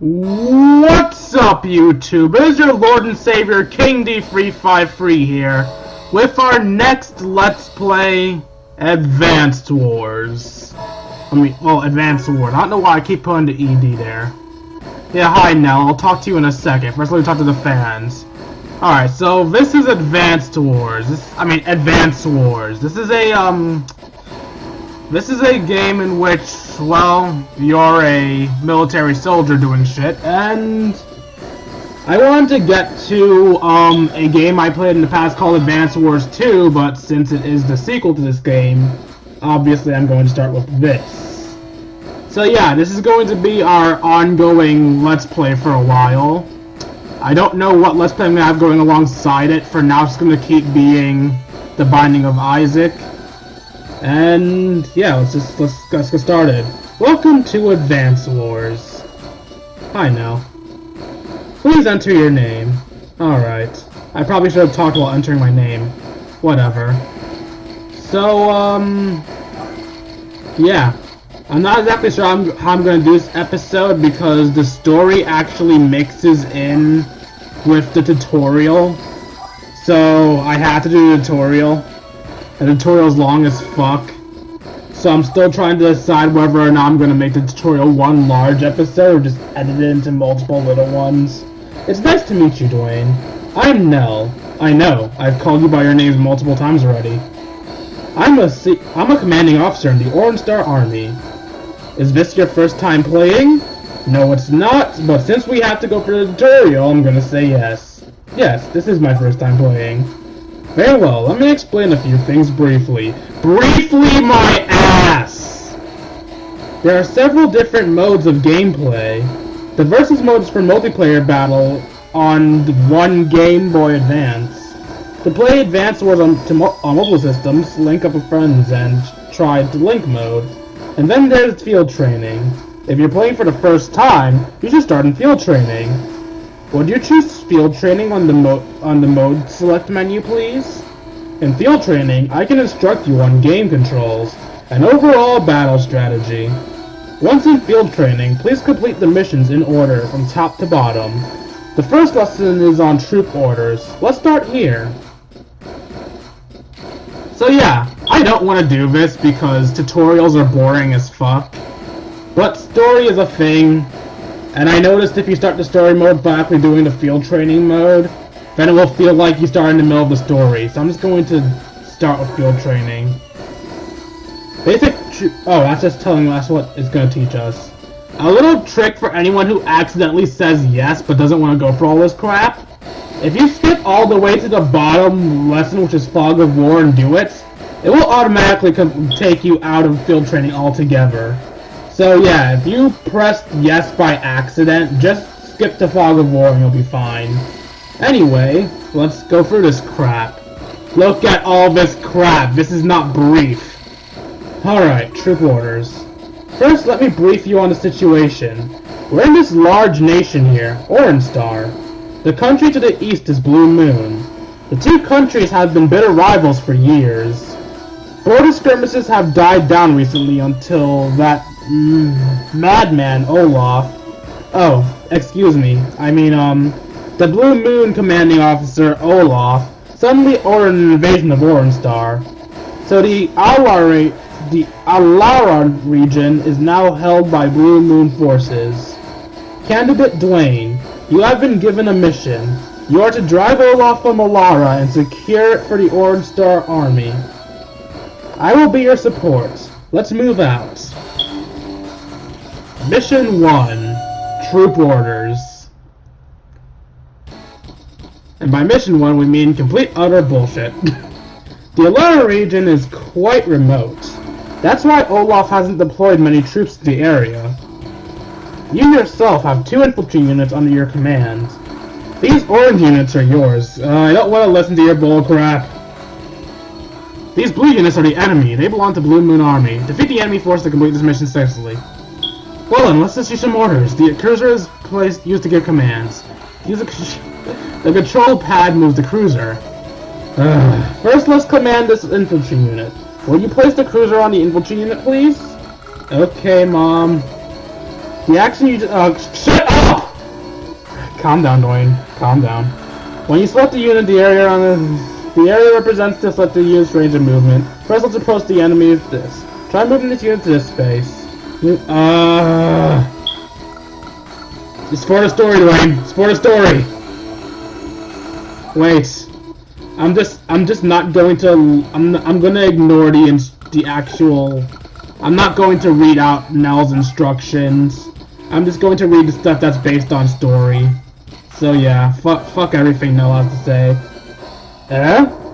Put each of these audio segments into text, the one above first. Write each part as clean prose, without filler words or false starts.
What's up, YouTube? It is your Lord and Savior, King D353 here, with our next Let's Play, Advanced Wars. Advanced Wars. I don't know why I keep putting the ED there. Yeah, hi, Nell. I'll talk to you in a second. First, let me talk to the fans. Alright, so this is Advanced Wars. Advanced Wars. This is a game in which, well, you're a military soldier doing shit, and I wanted to get to, a game I played in the past called Advanced Wars 2, but since it is the sequel to this game, obviously I'm going to start with this. So yeah, this is going to be our ongoing Let's Play for a while. I don't know what Let's Play I'm going to have going alongside it. For now, it's going to keep being The Binding of Isaac. And yeah, let's get started. Welcome to Advanced Wars. Hi, Nell. Please enter your name. Alright. I probably should have talked while entering my name. Whatever. So, yeah. I'm not exactly sure how I'm going to do this episode because the story actually mixes in with the tutorial. So, I had to do the tutorial. The tutorial's long as fuck. So I'm still trying to decide whether or not I'm going to make the tutorial one large episode or just edit it into multiple little ones. It's nice to meet you, Dwayne. I'm Nell. I know, I've called you by your names multiple times already. I'm a commanding officer in the Orange Star Army. Is this your first time playing? No, it's not, but since we have to go for the tutorial, I'm going to say yes. Yes, this is my first time playing. Very well, let me explain a few things briefly. Briefly, my ass! There are several different modes of gameplay. The Versus mode is for multiplayer battle on one Game Boy Advance. To play Advanced Wars on mobile systems, link up with friends and try the Link mode. And then there's Field Training. If you're playing for the first time, you should start in Field Training. Would you choose Field Training on the mode select menu, please? In Field Training, I can instruct you on game controls and overall battle strategy. Once in Field Training, please complete the missions in order from top to bottom. The first lesson is on troop orders. Let's start here. So yeah, I don't want to do this because tutorials are boring as fuck. But story is a thing. And I noticed if you start the story mode by actually doing the Field Training mode, then it will feel like you start in the middle of the story. So I'm just going to start with Field Training. That's what it's going to teach us. A little trick for anyone who accidentally says yes but doesn't want to go for all this crap. If you skip all the way to the bottom lesson, which is Fog of War, and do it, it will automatically take you out of Field Training altogether. So yeah, if you pressed yes by accident, just skip to Fog of War and you'll be fine. Anyway, let's go through this crap. Look at all this crap. This is not brief. Alright, troop orders. First, let me brief you on the situation. We're in this large nation here, Orange Star. The country to the east is Blue Moon. The two countries have been bitter rivals for years. Border skirmishes have died down recently until that madman Olaf. Oh, excuse me. The Blue Moon commanding officer Olaf suddenly ordered an invasion of Orange Star. So the Alara region is now held by Blue Moon forces. Candidate Dwayne, you have been given a mission. You are to drive Olaf from Alara and secure it for the Orange Star Army. I will be your support. Let's move out. Mission 1. Troop Orders. And by Mission 1, we mean complete utter bullshit. The Alara region is quite remote. That's why Olaf hasn't deployed many troops to the area. You yourself have 2 infantry units under your command. These orange units are yours. I don't want to listen to your bullcrap. These blue units are the enemy. They belong to Blue Moon Army. Defeat the enemy force to complete this mission successfully. Well then, let's issue some orders. The cruiser is used to give commands. The control pad moves the cruiser. First, let's command this infantry unit. Will you place the cruiser on the infantry unit, please? Okay, Mom. The action you just... shut up! Calm down, Dwayne. Calm down. When you select a unit, the area represents the selected unit's range of movement. First, let's approach the enemy with this. Try moving this unit to this space. It's for the story, Dwayne. It's for the story. Wait. I'm just not going to. I'm gonna ignore the actual. I'm not going to read out Nell's instructions. I'm just going to read the stuff that's based on story. So yeah, fuck everything Nell has to say.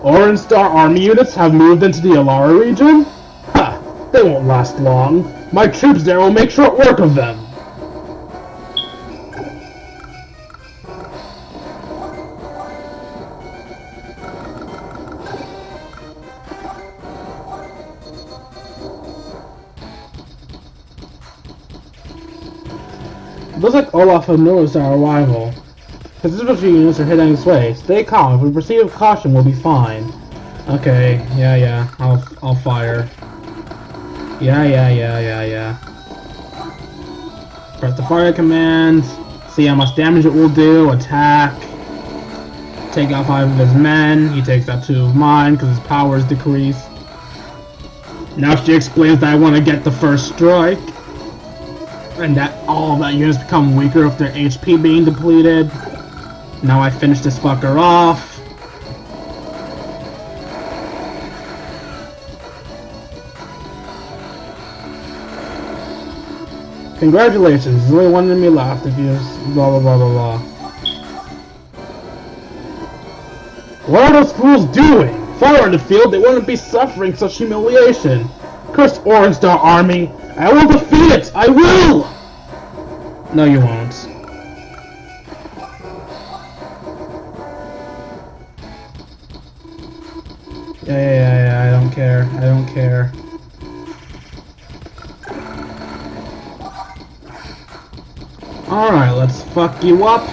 Orange Star Army units have moved into the Alara region? Ha! They won't last long. My troops there will make short work of them. Looks like Olaf has noticed our arrival. His infantry units are heading this way. Stay calm. If we proceed with caution, we'll be fine. Okay. Yeah. I'll fire. Yeah. Press the fire command. See how much damage it will do. Attack. Take out 5 of his men. He takes out 2 of mine because his power is decreased. Now she explains that I want to get the first strike. And that all of that units become weaker with their HP being depleted. Now I finish this fucker off. Congratulations, there's only one enemy left if you blah blah blah blah blah. What are those fools doing? If I were in the field, they wouldn't be suffering such humiliation. Cursed Orange Star Army! I will defeat it! I will! No, you won't. Yeah, I don't care. Alright, let's fuck you up.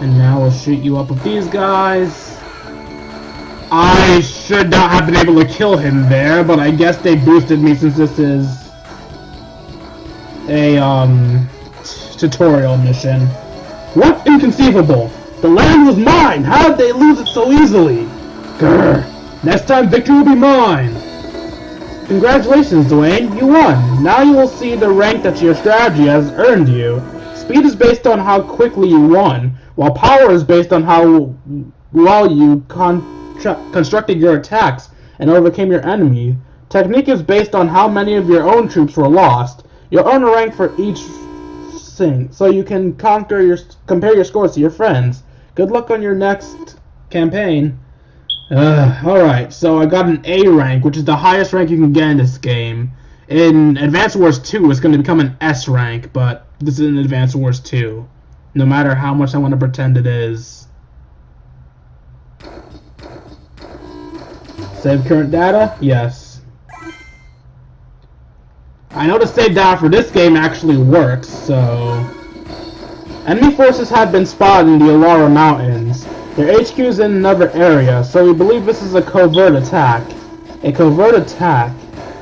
And now we'll shoot you up with these guys. I should not have been able to kill him there, but I guess they boosted me since this is a tutorial mission. What inconceivable! The land was mine! How did they lose it so easily? Grr! Next time victory will be mine! Congratulations, Dwayne, you won! Now you will see the rank that your strategy has earned you. Speed is based on how quickly you won, while power is based on how well you constructed your attacks and overcame your enemy. Technique is based on how many of your own troops were lost. You'll earn a rank for each thing, so you can compare your scores to your friends. Good luck on your next campaign. Alright, so I got an A rank, which is the highest rank you can get in this game. In Advanced Wars 2, it's going to become an S rank, but this is in Advanced Wars 2. No matter how much I want to pretend it is. Save current data? Yes. I know the save data for this game actually works, so... Enemy forces have been spotted in the Alara Mountains. Their HQ is in another area, so we believe this is a covert attack. A covert attack?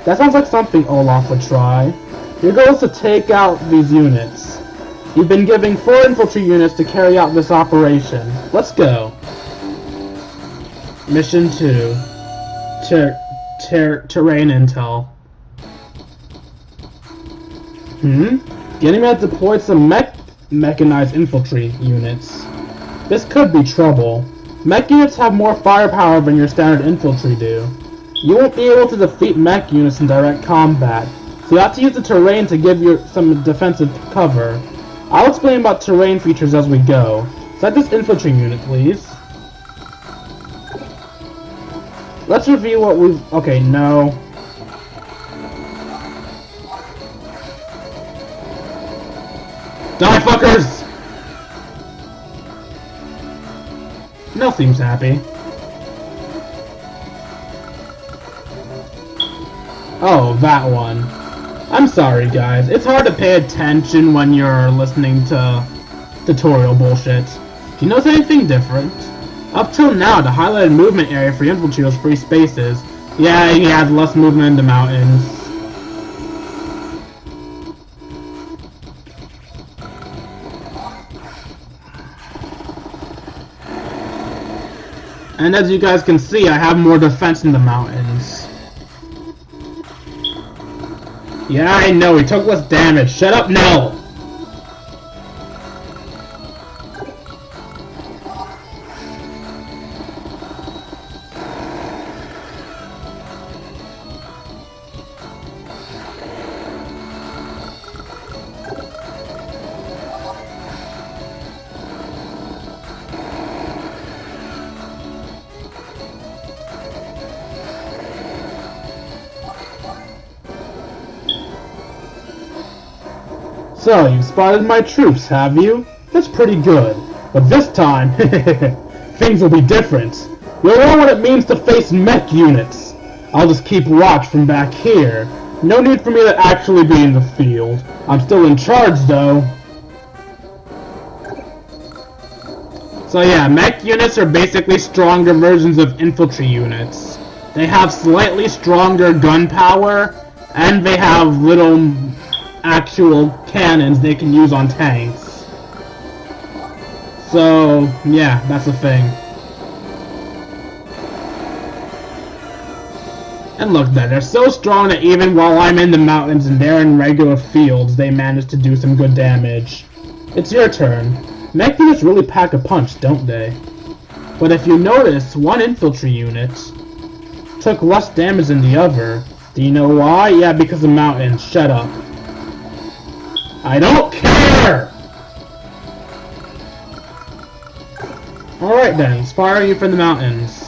That sounds like something Olaf would try. Your goal is to take out these units. You've been given 4 infantry units to carry out this operation. Let's go. Mission 2. Terrain intel. The enemy has deployed some mechanized infantry units. This could be trouble. Mech units have more firepower than your standard infantry do. You won't be able to defeat mech units in direct combat, so you have to use the terrain to give you some defensive cover. I'll explain about terrain features as we go. Set this infantry unit, please. Let's review what we've... Okay, no. Die, fuckers! Nell seems happy. Oh, that one. I'm sorry, guys. It's hard to pay attention when you're listening to tutorial bullshit. Do you notice anything different? Up till now, the highlighted movement area for infantry was free spaces. Yeah, he has less movement in the mountains. And as you guys can see, I have more defense in the mountains. Yeah, I know, he took less damage. Shut up, Nell! So, you've spotted my troops, have you? That's pretty good. But this time, things will be different. You'll know what it means to face mech units. I'll just keep watch from back here. No need for me to actually be in the field. I'm still in charge, though. So yeah, mech units are basically stronger versions of infantry units. They have slightly stronger gun power, and they have little actual cannons they can use on tanks. So, yeah, that's the thing. And look, they're so strong that even while I'm in the mountains and they're in regular fields, they manage to do some good damage. It's your turn. Mech units really pack a punch, don't they? But if you notice, one infantry unit took less damage than the other. Do you know why? Yeah, because of mountains. Shut up. I don't care! Alright then, fire you from the mountains.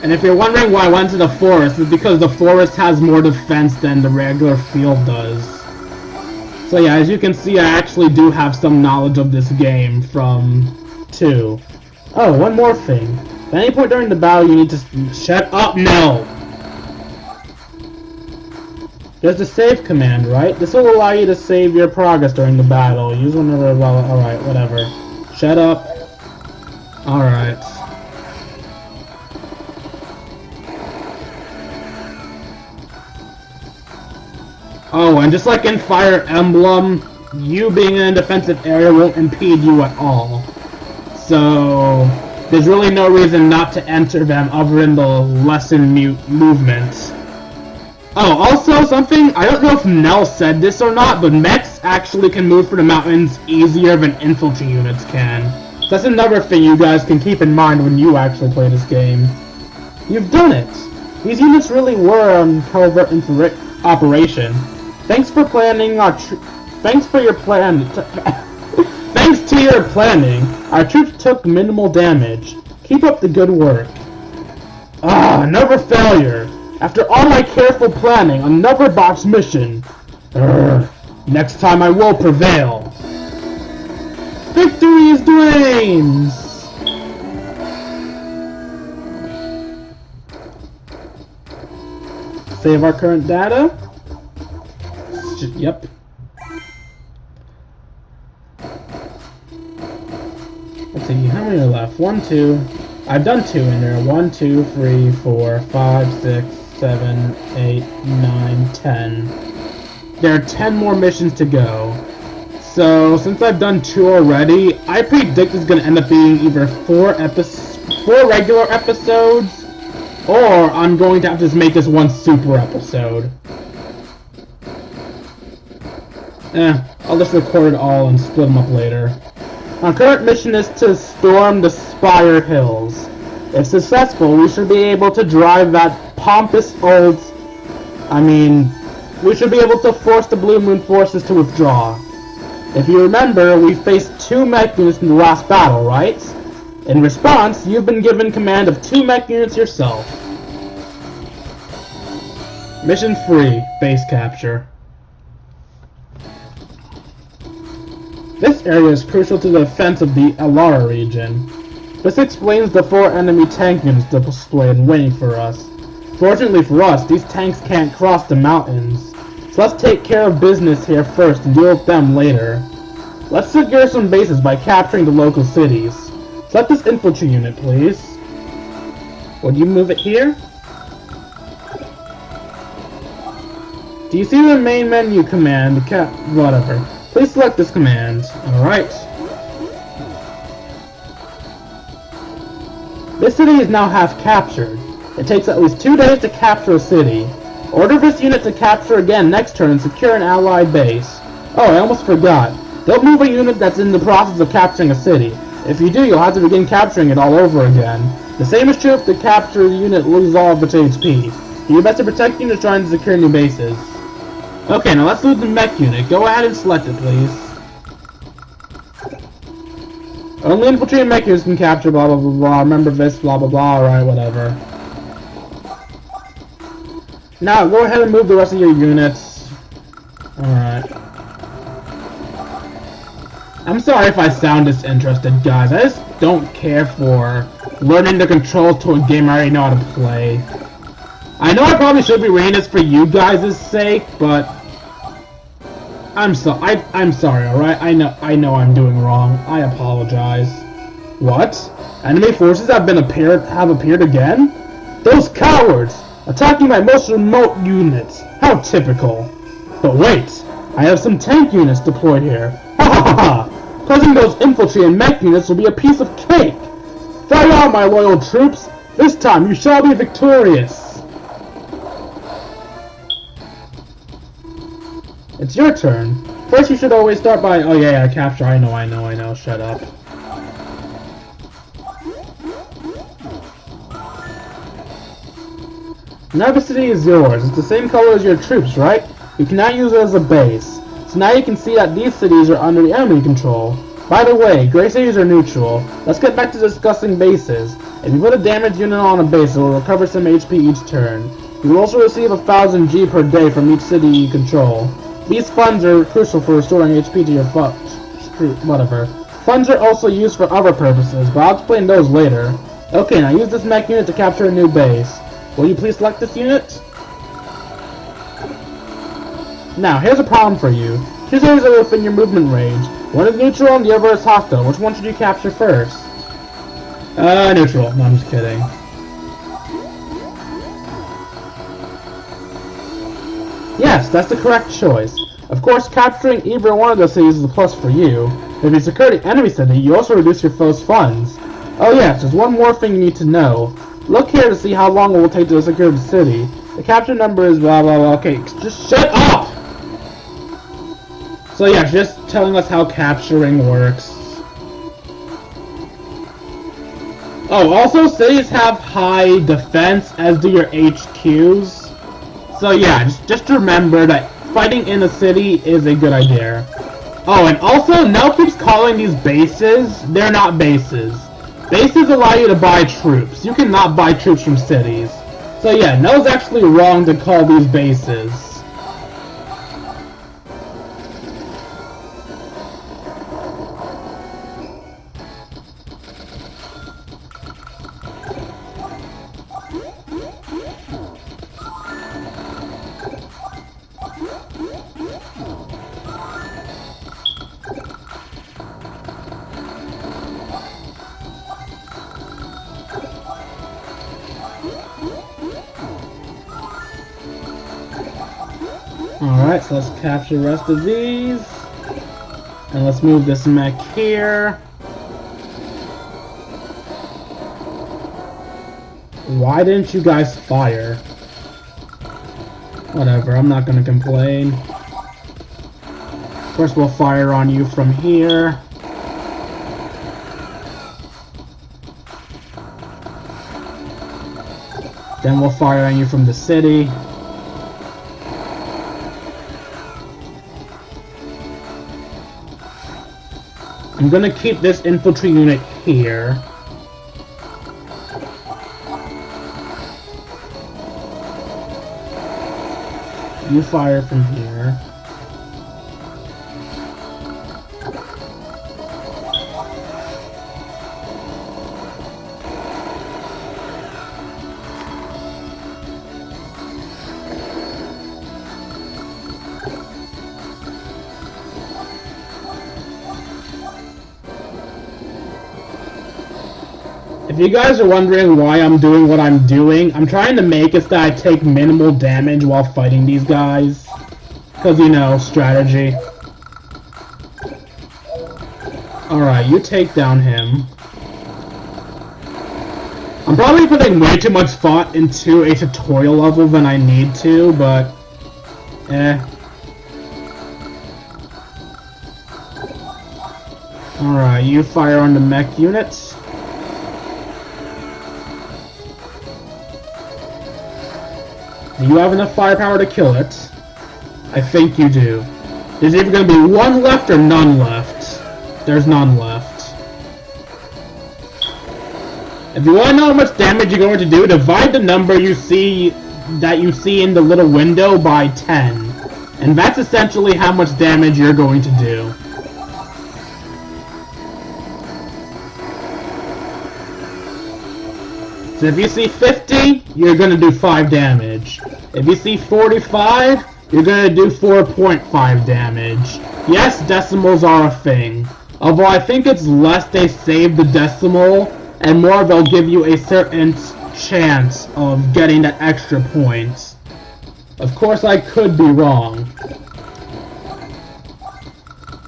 And if you're wondering why I went to the forest, it's because the forest has more defense than the regular field does. So yeah, as you can see, I actually do have some knowledge of this game from 2. Oh, one more thing. At any point during the battle, you need to shut up, no! There's a save command, right? This will allow you to save your progress during the battle. Use one of the... Alright, whatever. Shut up. Alright. Oh, and just like in Fire Emblem, you being in a defensive area won't impede you at all. So, there's really no reason not to enter them other than the lessen movement. Oh, also something, I don't know if Nell said this or not, but mechs actually can move through the mountains easier than infantry units can. That's another thing you guys can keep in mind when you actually play this game. You've done it! These units really were on covert operation. Thanks for planning thanks to your planning, our troops took minimal damage. Keep up the good work. Ah, another failure. After all my careful planning, another botched mission. Next time I will prevail. Victory is Dwayne's! Save our current data. Yep. Let's see, how many are left? 1, 2. I've done 2 in there. 1, 2, 3, 4, 5, 6, 7, 8, 9, 10. There are 10 more missions to go. So, since I've done 2 already, I predict it's going to end up being either 4 regular episodes, or I'm going to have to just make this one super episode. I'll just record it all and split them up later. Our current mission is to storm the Spire Hills. If successful, we should be able to drive that pompous old... we should be able to force the Blue Moon forces to withdraw. If you remember, we faced 2 mech units in the last battle, right? In response, you've been given command of 2 mech units yourself. Mission 3, base capture. This area is crucial to the defense of the Alara region. This explains the 4 enemy tank units displayed and waiting for us. Fortunately for us, these tanks can't cross the mountains. So let's take care of business here first and deal with them later. Let's secure some bases by capturing the local cities. Select this infantry unit, please. Would you move it here? Do you see the main menu command? Whatever. Please select this command. Alright. This city is now half captured. It takes at least 2 days to capture a city. Order this unit to capture again next turn and secure an allied base. Oh, I almost forgot. Don't move a unit that's in the process of capturing a city. If you do, you'll have to begin capturing it all over again. The same is true if the captured unit loses all of its HP. Do your best to protect units trying to secure new bases. Okay, now let's loot the mech unit. Go ahead and select it, please. Only infantry and mech units can capture blah blah blah blah. Remember this, blah blah blah, alright, whatever. Now, go ahead and move the rest of your units. Alright. I'm sorry if I sound disinterested, guys. I just don't care for learning the controls to a game I already know how to play. I know I probably should be reading this for you guys' sake, but I'm sorry, alright? I know I'm doing wrong. I apologize. What? Enemy forces have appeared again? Those cowards! Attacking my most remote units! How typical! But wait! I have some tank units deployed here. Ha ha ha ha! Closing those infantry and mech units will be a piece of cake! Fight on, my loyal troops! This time you shall be victorious! It's your turn. First you should always start by... Oh yeah, capture. I know. Shut up. Now the city is yours. It's the same color as your troops, right? You can now use it as a base. So now you can see that these cities are under the enemy control. By the way, gray cities are neutral. Let's get back to discussing bases. If you put a damaged unit on a base, it will recover some HP each turn. You will also receive 1,000 G per day from each city you control. These funds are crucial for restoring HP to your whatever. Funds are also used for other purposes, but I'll explain those later. Okay, now use this mech unit to capture a new base. Will you please select this unit? Now, here's a problem for you. Two cities are within your movement range. One is neutral and the other is hostile. Which one should you capture first? Neutral. No, I'm just kidding. Yes, that's the correct choice. Of course, capturing either one of those cities is a plus for you. If you secure the enemy city, you also reduce your foe's funds. Oh yes, there's one more thing you need to know. Look here to see how long it will take to secure the city. The capture number is blah blah blah. Okay, just shut up! So yeah, just telling us how capturing works. Oh, also cities have high defense, as do your HQs. So yeah, just remember that fighting in a city is a good idea. Oh, and also, Nell keeps calling these bases. They're not bases. Bases allow you to buy troops. You cannot buy troops from cities. So yeah, Nell's actually wrong to call these bases. Alright, so let's capture the rest of these. And let's move this mech here. Why didn't you guys fire? Whatever, I'm not gonna complain. First we'll fire on you from here. Then we'll fire on you from the city. I'm gonna keep this infantry unit here. You fire from here. If you guys are wondering why I'm doing what I'm doing, I'm trying to make it that I take minimal damage while fighting these guys. Because, you know, strategy. Alright, you take down him. I'm probably putting way too much thought into a tutorial level than I need to, but... Alright, you fire on the mech units. Do you have enough firepower to kill it? I think you do. There's either going to be one left or none left. There's none left. If you want to know how much damage you're going to do, divide the number you see in the little window by 10. And that's essentially how much damage you're going to do. So if you see 50, you're going to do 5 damage. If you see 45, you're going to do 4.5 damage. Yes, decimals are a thing. Although I think it's less they save the decimal, and more they'll give you a certain chance of getting that extra point. Of course, I could be wrong.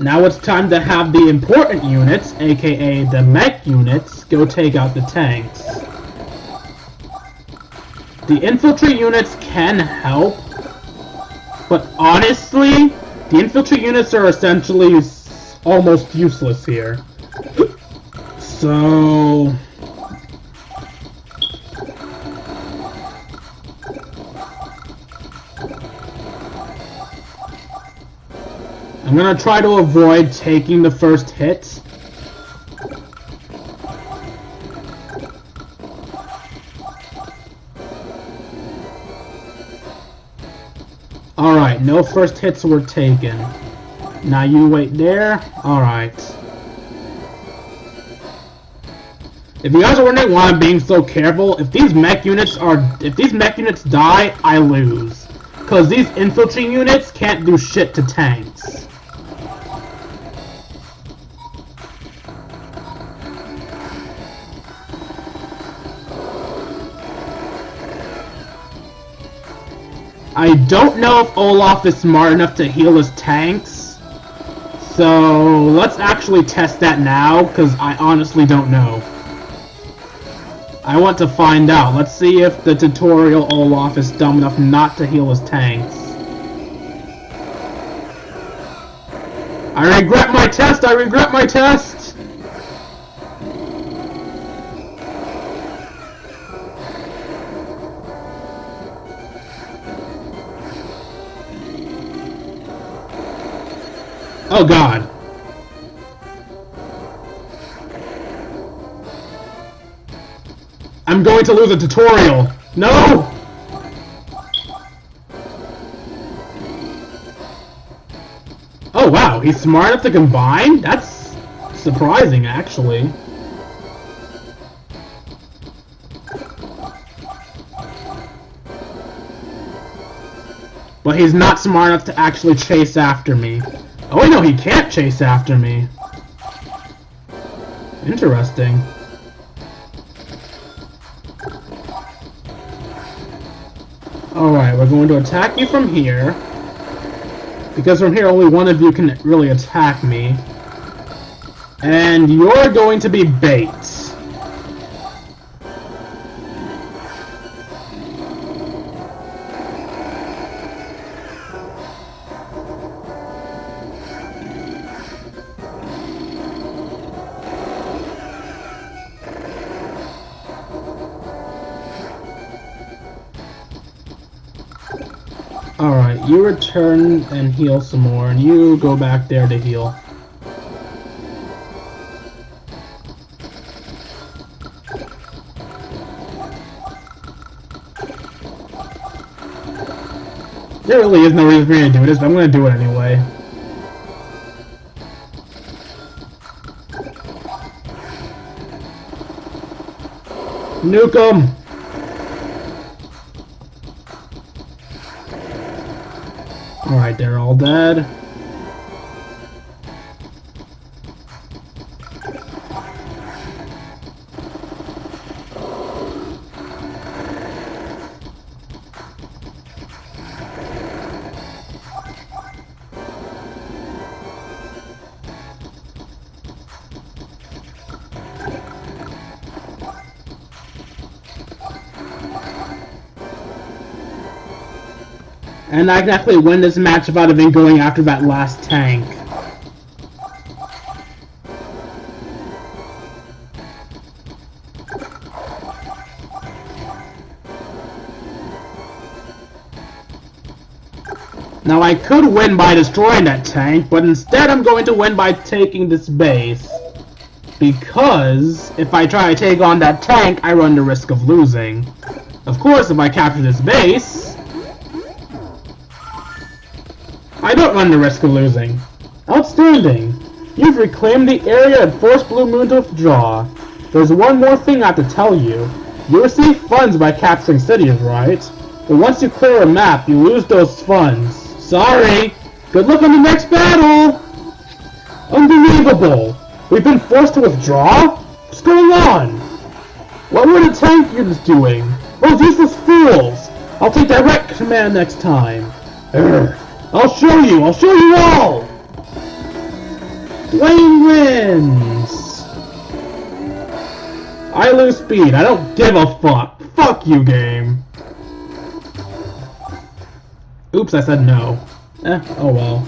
Now it's time to have the important units, aka the mech units, go take out the tanks. The infantry units can help, but honestly, the infantry units are essentially almost useless here. So... I'm gonna try to avoid taking the first hit. Alright, no first hits were taken. Now you wait there. Alright. If you guys are wondering why I'm being so careful, if these mech units die, I lose. Cause these infantry units can't do shit to tanks. I don't know if Olaf is smart enough to heal his tanks, so let's actually test that now, because I honestly don't know. I want to find out. Let's see if the tutorial Olaf is dumb enough not to heal his tanks. I regret my test! I regret my test! Oh god. I'm going to lose a tutorial. No! Oh wow, he's smart enough to combine? That's surprising, actually. But he's not smart enough to actually chase after me. Oh wait, no, he can't chase after me. Interesting. Alright, we're going to attack you from here. Because from here only one of you can really attack me. And you're going to be bait. Alright, you return and heal some more, and you go back there to heal. There really is no reason for me to do this, but I'm gonna do it anyway. Nuke 'em! Alright, they're all dead. And I can actually win this match without even going after that last tank. Now I could win by destroying that tank, but instead I'm going to win by taking this base. Because if I try to take on that tank, I run the risk of losing. Of course, if I capture this base, I don't run the risk of losing. Outstanding! You've reclaimed the area and forced Blue Moon to withdraw. There's one more thing I have to tell you. You receive funds by capturing cities, right? But once you clear a map, you lose those funds. Sorry! Good luck on the next battle! Unbelievable! We've been forced to withdraw? What's going on? What were the tank units doing? Those useless fools! I'll take direct command next time. Urgh. I'll show you all! Dwayne wins! I lose speed, I don't give a fuck. Fuck you, game. Oops, I said no. Oh well.